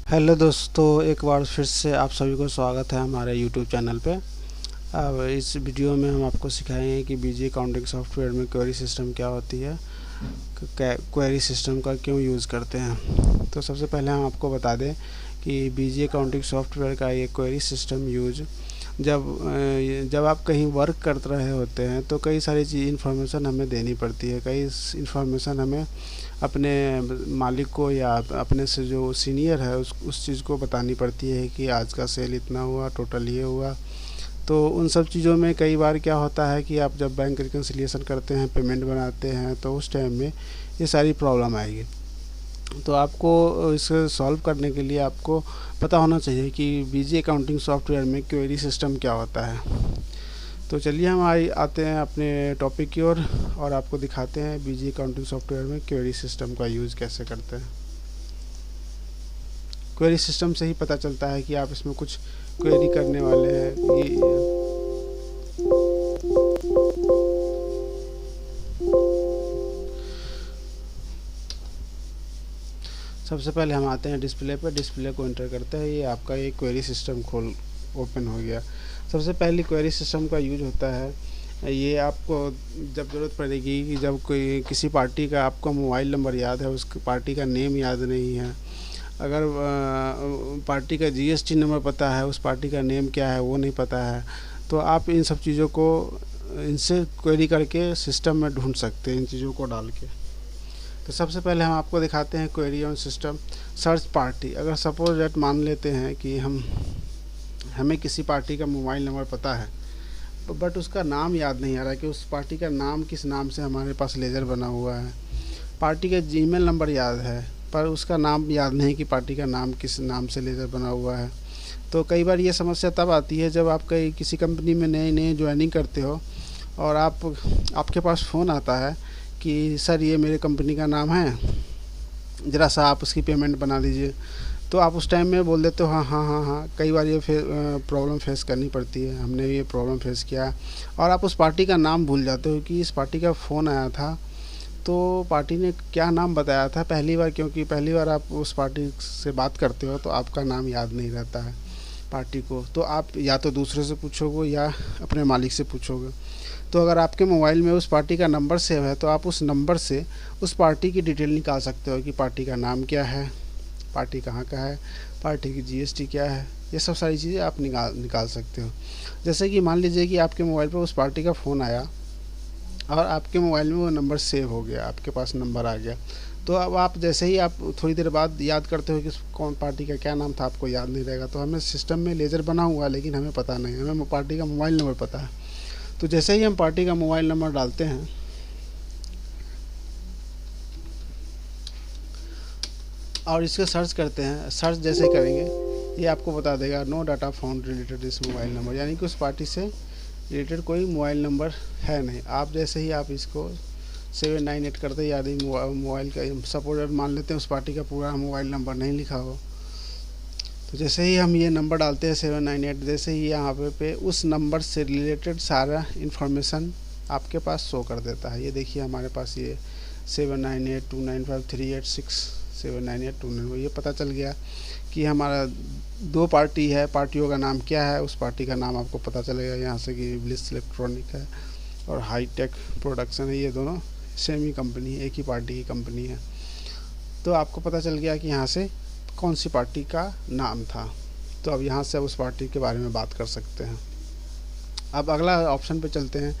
Hello दोस्तों, एक बार फिर से आप सभी को स्वागत है हमारे यूट्यूब चैनल पे। अब इस वीडियो में हम आपको सिखाएंगे कि बीजी अकाउंटिंग सॉफ्टवेयर में क्वेरी सिस्टम क्या होती है, क्वेरी सिस्टम का क्यों यूज़ करते हैं। तो सबसे पहले हम आपको बता दें कि बीजी अकाउंटिंग सॉफ्टवेयर का ये क्वेरी सिस्टम यूज जब आप कहीं वर्क कर रहे होते हैं तो कई सारी चीज़ इन्फॉर्मेशन हमें देनी पड़ती है। कई इन्फॉर्मेशन हमें अपने मालिक को या अपने से जो सीनियर है उस चीज़ को बतानी पड़ती है कि आज का सेल इतना हुआ, टोटल ये हुआ। तो उन सब चीज़ों में कई बार क्या होता है कि आप जब बैंक रिकन्सिलिएशन करते हैं, पेमेंट बनाते हैं, तो उस टाइम में ये सारी प्रॉब्लम आएगी। तो आपको इसे सॉल्व करने के लिए आपको पता होना चाहिए कि बीजी अकाउंटिंग सॉफ्टवेयर में क्वेरी सिस्टम क्या होता है। तो चलिए हम आते हैं अपने टॉपिक की ओर और आपको दिखाते हैं बीजी अकाउंटिंग सॉफ्टवेयर में क्वेरी सिस्टम का यूज़ कैसे करते हैं। क्वेरी सिस्टम से ही पता चलता है कि आप इसमें कुछ क्वेरी करने वाले हैं। ये सबसे पहले हम आते हैं डिस्प्ले पर, डिस्प्ले को एंटर करते हैं। ये आपका ये क्वेरी सिस्टम ओपन हो गया। सबसे पहले क्वेरी सिस्टम का यूज होता है, ये आपको जब ज़रूरत पड़ेगी कि जब कोई किसी पार्टी का आपको मोबाइल नंबर याद है, उस पार्टी का नेम याद नहीं है, अगर पार्टी का जीएसटी नंबर पता है, उस पार्टी का नेम क्या है वो नहीं पता है, तो आप इन सब चीज़ों को इनसे क्वेरी करके सिस्टम में ढूंढ सकते हैं इन चीज़ों को डाल के। तो सबसे पहले हम आपको दिखाते हैं query on system search party. अगर सपोज दैट मान लेते हैं कि हमें किसी पार्टी का मोबाइल नंबर पता है, बट उसका नाम याद नहीं आ रहा कि उस पार्टी का नाम किस नाम से हमारे पास लेजर बना हुआ है। पार्टी का जीमेल नंबर याद है पर उसका नाम याद नहीं कि पार्टी का नाम किस नाम से लेजर बना हुआ है। तो कई बार ये समस्या तब आती है जब आप किसी कंपनी में नए नए ज्वाइनिंग करते हो और आपके पास फ़ोन आता है कि सर ये मेरे कंपनी का नाम है, ज़रा सा आप उसकी पेमेंट बना दीजिए। तो आप उस टाइम में बोल देते हो हाँ हाँ हाँ हाँ। कई बार ये प्रॉब्लम फेस करनी पड़ती है, हमने ये प्रॉब्लम फेस किया। और आप उस पार्टी का नाम भूल जाते हो कि इस पार्टी का फ़ोन आया था तो पार्टी ने क्या नाम बताया था पहली बार, क्योंकि पहली बार आप उस पार्टी से बात करते हो तो आपका नाम याद नहीं रहता है पार्टी को। तो आप या तो दूसरे से पूछोगे या अपने मालिक से पूछोगे। तो अगर आपके मोबाइल में उस पार्टी का नंबर सेव है तो आप उस नंबर से उस पार्टी की डिटेल निकाल सकते हो कि पार्टी का नाम क्या है, पार्टी कहाँ का है, पार्टी की जीएसटी क्या है। ये सब सारी चीज़ें आप निकाल सकते हो। जैसे कि मान लीजिए कि आपके मोबाइल पर उस पार्टी का फ़ोन आया और आपके मोबाइल में वो नंबर सेव हो गया, आपके पास नंबर आ गया। तो अब आप जैसे ही आप थोड़ी देर बाद याद करते हो कि कौन पार्टी का क्या नाम था, आपको याद नहीं रहेगा। तो हमें सिस्टम में लेजर बना हुआ है लेकिन हमें पता नहीं, हमें पार्टी का मोबाइल नंबर पता है। तो जैसे ही हम पार्टी का मोबाइल नंबर डालते हैं और इसको सर्च करते हैं, सर्च जैसे करेंगे ये आपको बता देगा no data found related this mobile number, यानी कि उस पार्टी से रिलेटेड कोई मोबाइल नंबर है नहीं। आप जैसे ही आप इसको 798 करते ही यदि मोबाइल का सपोर्ट मान लेते हैं उस पार्टी का पूरा मोबाइल नंबर नहीं लिखा हो, तो जैसे ही हम ये नंबर डालते हैं 798, जैसे ही यहाँ पे उस नंबर से रिलेटेड सारा इन्फॉर्मेशन आपके पास शो कर देता है। ये देखिए हमारे पास ये 798295386 79829, ये पता चल गया कि हमारा दो पार्टी है, पार्टियों का नाम क्या है, उस पार्टी का नाम आपको पता चलेगा यहाँ से कि ब्लिस इलेक्ट्रॉनिक है और हाईटेक प्रोडक्शन है। ये दोनों सेम ही कंपनी है, एक ही पार्टी की कंपनी है। तो आपको पता चल गया कि यहाँ से कौन सी पार्टी का नाम था। तो अब यहाँ से उस पार्टी के बारे में बात कर सकते हैं। अब अगला ऑप्शन पे चलते हैं,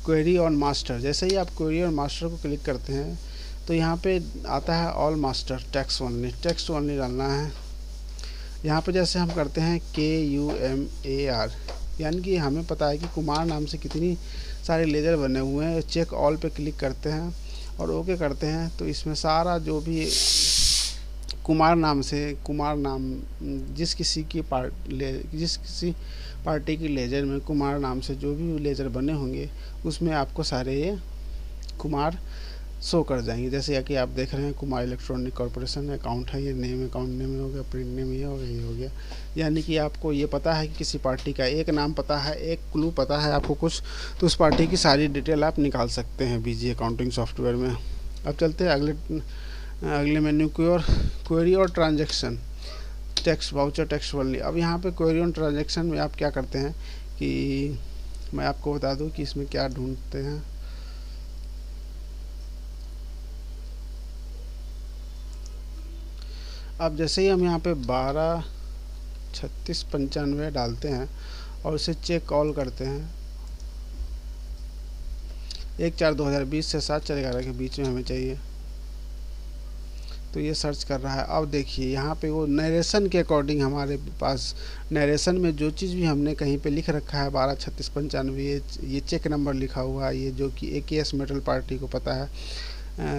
क्वेरी ऑन मास्टर। जैसे ही आप क्वेरी ऑन मास्टर को क्लिक करते हैं तो यहाँ पे आता है ऑल मास्टर टेक्स्ट ओनली डालना है। यहाँ पे जैसे हम करते हैं KUMAR, यानी कि हमें पता है कि कुमार नाम से कितनी सारे लेजर बने हुए हैं। चेक ऑल पे क्लिक करते हैं और ओके करते हैं तो इसमें सारा जो भी कुमार नाम जिस किसी पार्टी की लेजर में कुमार नाम से जो भी लेजर बने होंगे उसमें आपको सारे ये कुमार शो कर जाएंगे। जैसे कि आप देख रहे हैं कुमार इलेक्ट्रॉनिक कॉरपोरेशन अकाउंट है, ये नेम अकाउंट नेम हो गया, प्रिंट नेम ये हो गया, ये हो गया। यानी कि आपको ये पता है कि किसी पार्टी का एक नाम पता है, एक क्लू पता है आपको कुछ, तो उस पार्टी की सारी डिटेल आप निकाल सकते हैं बीजी अकाउंटिंग सॉफ्टवेयर में। अब चलते हैं अगले मेन्यू की ओर, क्वेरी और transaction. Text voucher text only. अब यहाँ पे क्वेरी ऑन ट्रांजैक्शन में आप क्या करते हैं कि मैं आपको बता दूं कि इसमें क्या ढूंढते हैं। अब जैसे ही हम यहाँ पे 123695 डालते हैं और उसे चेक कॉल करते हैं, 1/4/2020 से 7/4/11 के बीच में हमें चाहिए, तो ये सर्च कर रहा है। अब देखिए यहाँ पे वो नरेशन के अकॉर्डिंग हमारे पास नरेशन में जो चीज़ भी हमने कहीं पे लिख रखा है 123695 ये चेक नंबर लिखा हुआ है, ये जो कि AKS मेटल पार्टी को पता है,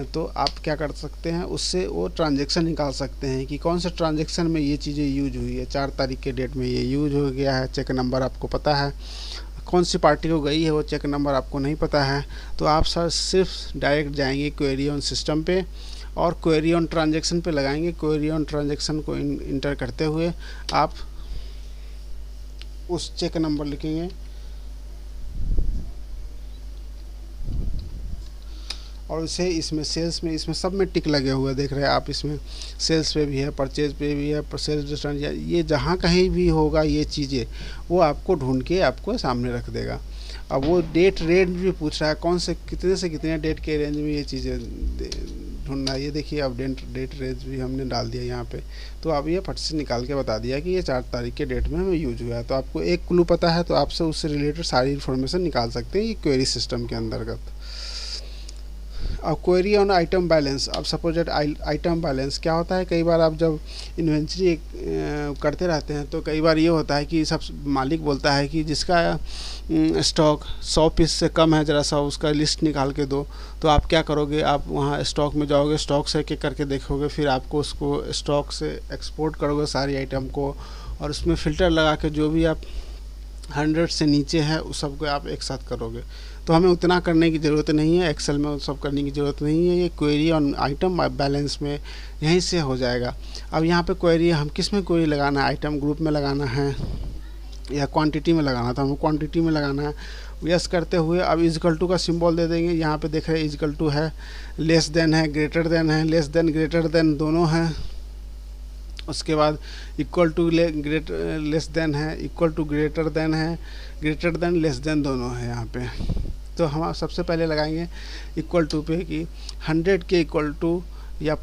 तो आप क्या कर सकते हैं उससे वो ट्रांजैक्शन निकाल सकते हैं कि कौन से ट्रांजैक्शन में ये चीज़ें यूज हुई है। 4 तारीख के डेट में ये यूज हो गया है, चेक नंबर आपको पता है, कौन सी पार्टी को गई है वो चेक नंबर आपको नहीं पता है, तो आप सर सिर्फ डायरेक्ट जाएंगे क्वेरी ऑन सिस्टम पे और क्वेरी ऑन ट्रांजैक्शन पे लगाएंगे। क्वेरी ऑन ट्रांजैक्शन को इंटर करते हुए आप उस चेक नंबर लिखेंगे और इसे इसमें सेल्स में इसमें सब में टिक लगे हुए देख रहे हैं आप, इसमें सेल्स पे भी है, परचेज पे भी है, सेल्स डिस्काउंट, ये जहाँ कहीं भी होगा ये चीज़ें वो आपको ढूंढ के आपको सामने रख देगा। अब वो डेट रेंज भी पूछ रहा है कौन से कितने डेट के रेंज में ये चीज़ें ढूंढना। ये देखिए अब डेट रेंज भी हमने डाल दिया यहाँ पे, तो अब ये फट से निकाल के बता दिया कि ये 4 तारीख के डेट में हमें यूज हुआ है। तो आपको एक क्लू पता है तो आपसे उससे रिलेटेड सारी इन्फॉर्मेशन निकाल सकते हैं ये क्वेरी सिस्टम के अंतर्गत। अब क्वेरी ऑन आइटम बैलेंस। अब सपोज दैट आइटम बैलेंस क्या होता है, कई बार आप जब इन्वेंट्री करते रहते हैं तो कई बार ये होता है कि सब मालिक बोलता है कि जिसका स्टॉक 100 पीस से कम है ज़रा सा उसका लिस्ट निकाल के दो। तो आप क्या करोगे, आप वहाँ स्टॉक में जाओगे, स्टॉक से एक करके देखोगे, फिर आपको उसको स्टॉक से एक्सपोर्ट करोगे सारी आइटम को और उसमें फ़िल्टर लगा के जो भी आप 100 से नीचे है उस सबको आप एक साथ करोगे। तो हमें उतना करने की ज़रूरत नहीं है, एक्सेल में सब करने की ज़रूरत नहीं है, ये क्वेरी ऑन आइटम बैलेंस में यहीं से हो जाएगा। अब यहाँ पे क्वेरी हम किस में क्वेरी लगाना है, आइटम ग्रुप में लगाना है या क्वांटिटी में लगाना, तो हमें क्वांटिटी में लगाना है। यस करते हुए अब इजकल टू का सिंबल दे देंगे। यहाँ पे देख रहे हैं इजकल टू है, लेस देन है, ग्रेटर देन है, लेस देन ग्रेटर देन दोनों हैं। उसके बाद इक्वल टू लेस देन है, इक्वल टू ग्रेटर देन है, ग्रेटर देन लेस देन दोनों है यहाँ पे। तो हम सबसे पहले लगाएंगे इक्वल टू पे कि 100 के इक्वल टू या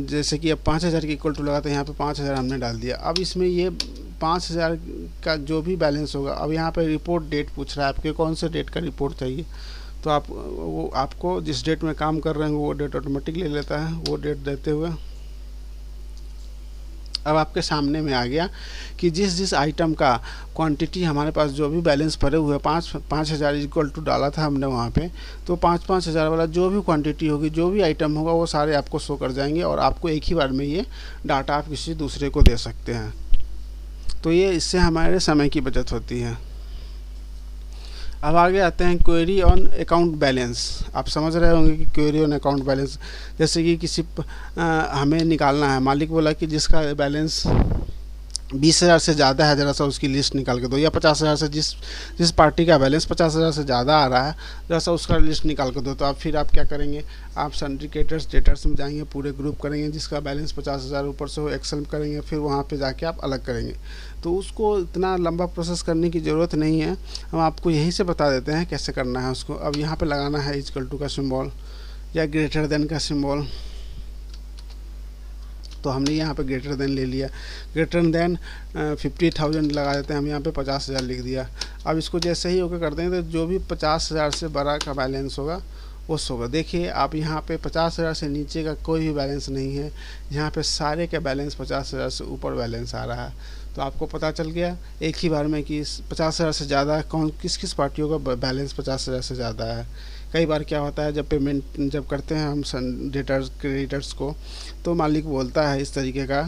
जैसे कि अब 5000 के इक्वल टू लगाते हैं, यहाँ पे 5000 हमने डाल दिया। अब इसमें ये 5000 का जो भी बैलेंस होगा, अब यहाँ पे रिपोर्ट डेट पूछ रहा है आपके कौन से डेट का रिपोर्ट चाहिए, तो आप वो आपको जिस डेट में काम कर रहे हैं वो डेट ऑटोमेटिक ले लेता है। वो डेट देते हुए अब आपके सामने में आ गया कि जिस आइटम का क्वांटिटी हमारे पास जो भी बैलेंस भरे हुए 5000 इक्वल टू डाला था हमने वहाँ पे, तो 5000 वाला जो भी क्वांटिटी होगी, जो भी आइटम होगा वो सारे आपको शो कर जाएंगे और आपको एक ही बार में ये डाटा आप किसी दूसरे को दे सकते हैं। तो ये इससे हमारे समय की बचत होती है। अब आगे आते हैं क्वेरी ऑन अकाउंट बैलेंस। आप समझ रहे होंगे कि क्वेरी ऑन अकाउंट बैलेंस जैसे कि किसी हमें निकालना है, मालिक बोला कि जिसका बैलेंस 20,000 से ज़्यादा है ज़रा सा उसकी लिस्ट निकाल के दो, या 50,000 से जिस पार्टी का बैलेंस 50,000 से ज़्यादा आ रहा है ज़रा सा उसका लिस्ट निकाल के दो। तो आप फिर आप क्या करेंगे, आप सिंडिकेटर्स डेटर्स में जाएंगे, पूरे ग्रुप करेंगे, जिसका बैलेंस 50,000 ऊपर से हो एक्सेल करेंगे, फिर वहाँ पे जाके आप अलग करेंगे। तो उसको इतना लंबा प्रोसेस करने की ज़रूरत नहीं है, हम आपको यहीं से बता देते हैं कैसे करना है उसको। अब यहाँ पर लगाना है इक्वल टू का सिम्बॉल या ग्रेटर देन का सिम्बॉल। तो हमने यहाँ पे ग्रेटर देन ले लिया, ग्रेटर देन 50,000 लगा देते हैं हम, यहाँ पे 50,000 लिख दिया। अब इसको जैसे ही ओके कर देंगे तो जो भी 50,000 से बड़ा का बैलेंस होगा वो होगा। देखिए आप यहाँ पे 50,000 से नीचे का कोई भी बैलेंस नहीं है, यहाँ पे सारे का बैलेंस 50,000 से ऊपर बैलेंस आ रहा है। तो आपको पता चल गया एक ही बार में कि 50,000 से ज़्यादा किस पार्टियों का बैलेंस 50,000 से ज़्यादा है। कई बार क्या होता है जब पेमेंट जब करते हैं हम डेटर्स क्रेडिटर्स को, तो मालिक बोलता है इस तरीके का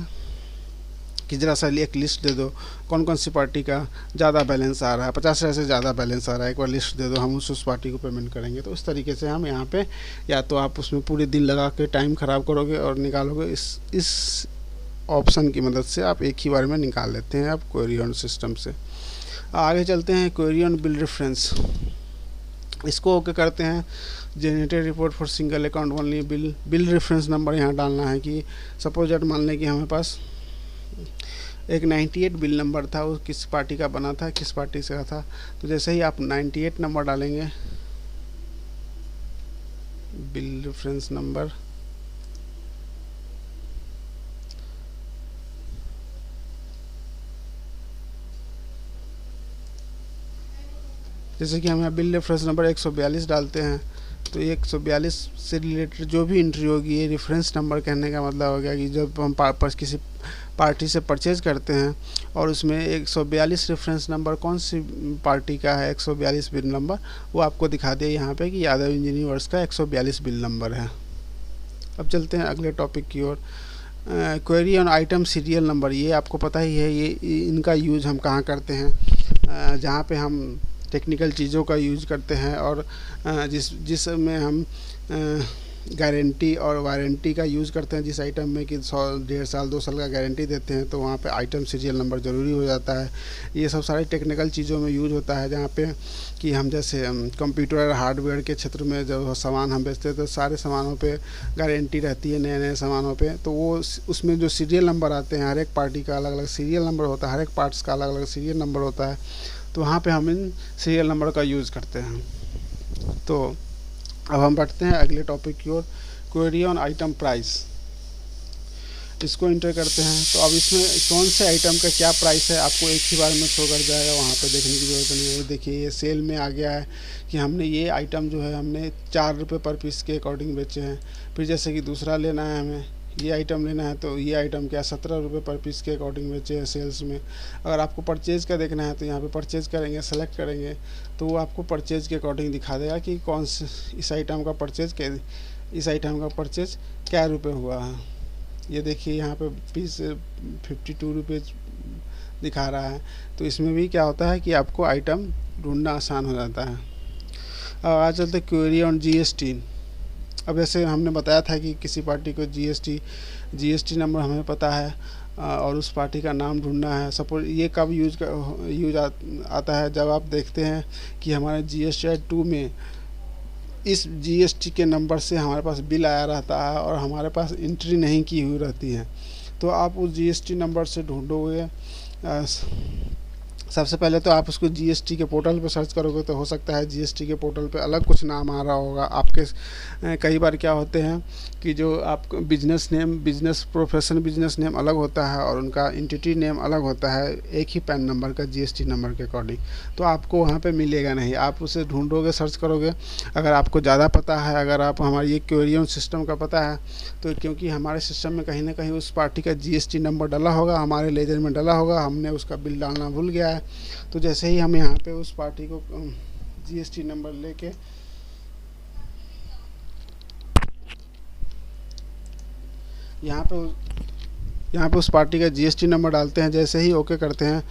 कि ज़रा सा एक लिस्ट दे दो कौन कौन सी पार्टी का ज़्यादा बैलेंस आ रहा है, 50,000 से ज़्यादा बैलेंस आ रहा है, एक बार लिस्ट दे दो, हम उस पार्टी को पेमेंट करेंगे। तो इस तरीके से हम यहाँ पे या तो आप उसमें पूरे दिन लगा के टाइम ख़राब करोगे और निकालोगे, इस ऑप्शन की मदद से आप एक ही बार में निकाल लेते हैं आप क्वेरी ऑन सिस्टम से। आगे चलते हैं क्वेरी ऑन बिल रेफरेंस। इसको ओके करते हैं, generated report for single account only, bill reference number यहाँ डालना है कि सपोज दैट मान लें कि हमारे पास एक 98 बिल नंबर था, वो किस पार्टी का बना था, किस पार्टी से था। तो जैसे ही आप 98 नंबर डालेंगे, बिल रेफरेंस नंबर, जैसे कि हम यहाँ बिल रेफरेंस नंबर 142 डालते हैं, तो 142 से रिलेटेड जो भी एंट्री होगी, ये रेफरेंस नंबर कहने का मतलब हो गया कि जब हम किसी पार्टी से परचेज करते हैं और उसमें 142 रेफरेंस नंबर कौन सी पार्टी का है, 142 बिल नंबर, वो आपको दिखा दिया यहाँ पे कि यादव इंजीनियरिंग वर्क्स का 142 बिल नंबर है। अब चलते हैं अगले टॉपिक की ओर। Query on item serial number, ये आपको पता ही है, ये इनका यूज़ हम कहाँ करते हैं, जहाँ पे हम टेक्निकल चीज़ों का यूज़ करते हैं और जिसमें हम गारंटी और वारंटी का यूज़ करते हैं, जिस आइटम में कि 1.5 साल 2 साल का गारंटी देते हैं, तो वहाँ पे आइटम सीरियल नंबर ज़रूरी हो जाता है। ये सब सारी टेक्निकल चीज़ों में यूज होता है, जहाँ पे कि हम जैसे कंप्यूटर और हार्डवेयर के क्षेत्र में जब सामान हम बेचते हैं तो सारे सामानों पे गारंटी रहती है, नए नए सामानों पे, तो वो उसमें जो सीरियल नंबर आते हैं, हर एक पार्टी का अलग अलग सीरियल नंबर होता है, हर एक पार्ट्स का अलग अलग सीरियल नंबर होता है, तो वहाँ पे हम इन सीरियल नंबर का यूज़ करते हैं। तो अब हम बढ़ते हैं अगले टॉपिक की ओर, क्वेरी ऑन आइटम प्राइस। इसको इंटर करते हैं, तो अब इसमें कौन से आइटम का क्या प्राइस है आपको एक ही बार में शो कर जाएगा, वहाँ पे देखने की ज़रूरत नहीं है। देखिए ये सेल में आ गया है कि हमने ये आइटम जो है हमने 4 रुपये पर पीस के अकॉर्डिंग बेचे हैं। फिर जैसे कि दूसरा लेना है, हमें ये आइटम लेना है, तो ये आइटम क्या 17 रुपये पर पीस के अकॉर्डिंग बेचे हैं सेल्स में। अगर आपको परचेज़ का देखना है तो यहाँ पे परचेज़ करेंगे, सेलेक्ट करेंगे, तो वो आपको परचेज़ के अकॉर्डिंग दिखा देगा कि कौन से इस आइटम का परचेज़ क्या रुपये हुआ है। ये देखिए यहाँ पे पीस 52 रुपये दिखा रहा है। तो इसमें भी क्या होता है कि आपको आइटम ढूंढना आसान हो जाता है। अब आ चलते क्वेरी ऑन जीएसटी। अब जैसे हमने बताया था कि किसी पार्टी को जीएसटी नंबर हमें पता है और उस पार्टी का नाम ढूंढना है। सपोज ये कब यूज आता है, जब आप देखते हैं कि हमारे GST 2 में इस जीएसटी के नंबर से हमारे पास बिल आया रहता है और हमारे पास एंट्री नहीं की हुई रहती है, तो आप उस जीएसटी नंबर से ढूंढोगे। सबसे पहले तो आप उसको जीएसटी के पोर्टल पे सर्च करोगे, तो हो सकता है जीएसटी के पोर्टल पे अलग कुछ नाम आ रहा होगा आपके। कई बार क्या होते हैं कि जो आपको बिजनेस नेम अलग होता है और उनका एंटिटी नेम अलग होता है, एक ही पैन नंबर का जीएसटी नंबर के अकॉर्डिंग, तो आपको वहाँ पे मिलेगा नहीं। आप उसे ढूंढोगे, सर्च करोगे। अगर आपको ज़्यादा पता है, अगर आप हमारी ये क्वेरी ऑन सिस्टम का पता है, तो क्योंकि हमारे सिस्टम में कहीं ना कहीं उस पार्टी का जीएसटी नंबर डला होगा, हमारे लेजर में डला होगा, हमने उसका बिल डालना भूल गया है, तो जैसे ही हम यहाँ पे उस पार्टी को जीएसटी नंबर लेके यहाँ पे उस पार्टी का जीएसटी नंबर डालते हैं, जैसे ही ओके करते हैं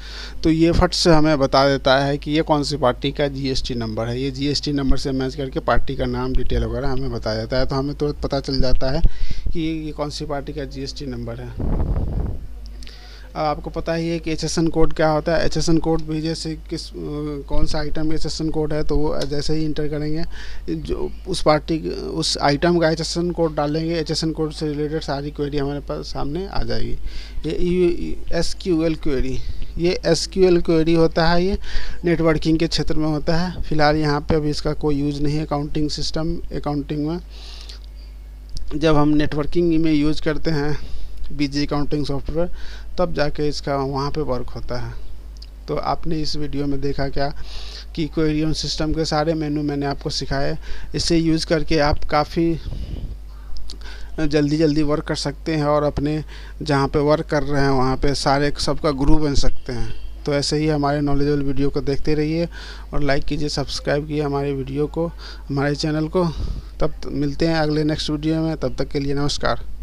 तो ये फट से हमें बता देता है कि ये कौन सी पार्टी का जीएसटी नंबर है। ये जीएसटी नंबर से मैच करके पार्टी का नाम, डिटेल वगैरह हमें बता देता है, तो हमें तुरंत पता चल जाता है कि ये कौन सी पार्टी का जीएसटी नंबर है। आपको पता ही है कि HSN कोड क्या होता है। HSN कोड भी जैसे कौन सा आइटम HSN कोड है, तो वो जैसे ही इंटर करेंगे, जो उस आइटम का HSN कोड डालेंगे, HSN कोड से रिलेटेड सारी क्वेरी हमारे पास सामने आ जाएगी। ये SQL क्वेरी, ये SQL क्वेरी होता है, ये नेटवर्किंग के क्षेत्र में होता है। फिलहाल यहाँ पे अभी इसका कोई यूज़ नहीं है अकाउंटिंग में। जब हम नेटवर्किंग में यूज़ करते हैं BG अकाउंटिंग सॉफ्टवेयर, तब जाके इसका वहाँ पे वर्क होता है। तो आपने इस वीडियो में देखा क्या कि क्वेरी ऑन सिस्टम के सारे मेनू मैंने आपको सिखाए। इसे यूज़ करके आप काफ़ी जल्दी वर्क कर सकते हैं और अपने जहाँ पे वर्क कर रहे हैं वहाँ पे सबका गुरु बन सकते हैं। तो ऐसे ही हमारे नॉलेजेबल वीडियो को देखते रहिए और लाइक कीजिए, सब्सक्राइब कीजिए हमारे वीडियो को, हमारे चैनल को। तब मिलते हैं अगले नेक्स्ट वीडियो में, तब तक के लिए नमस्कार।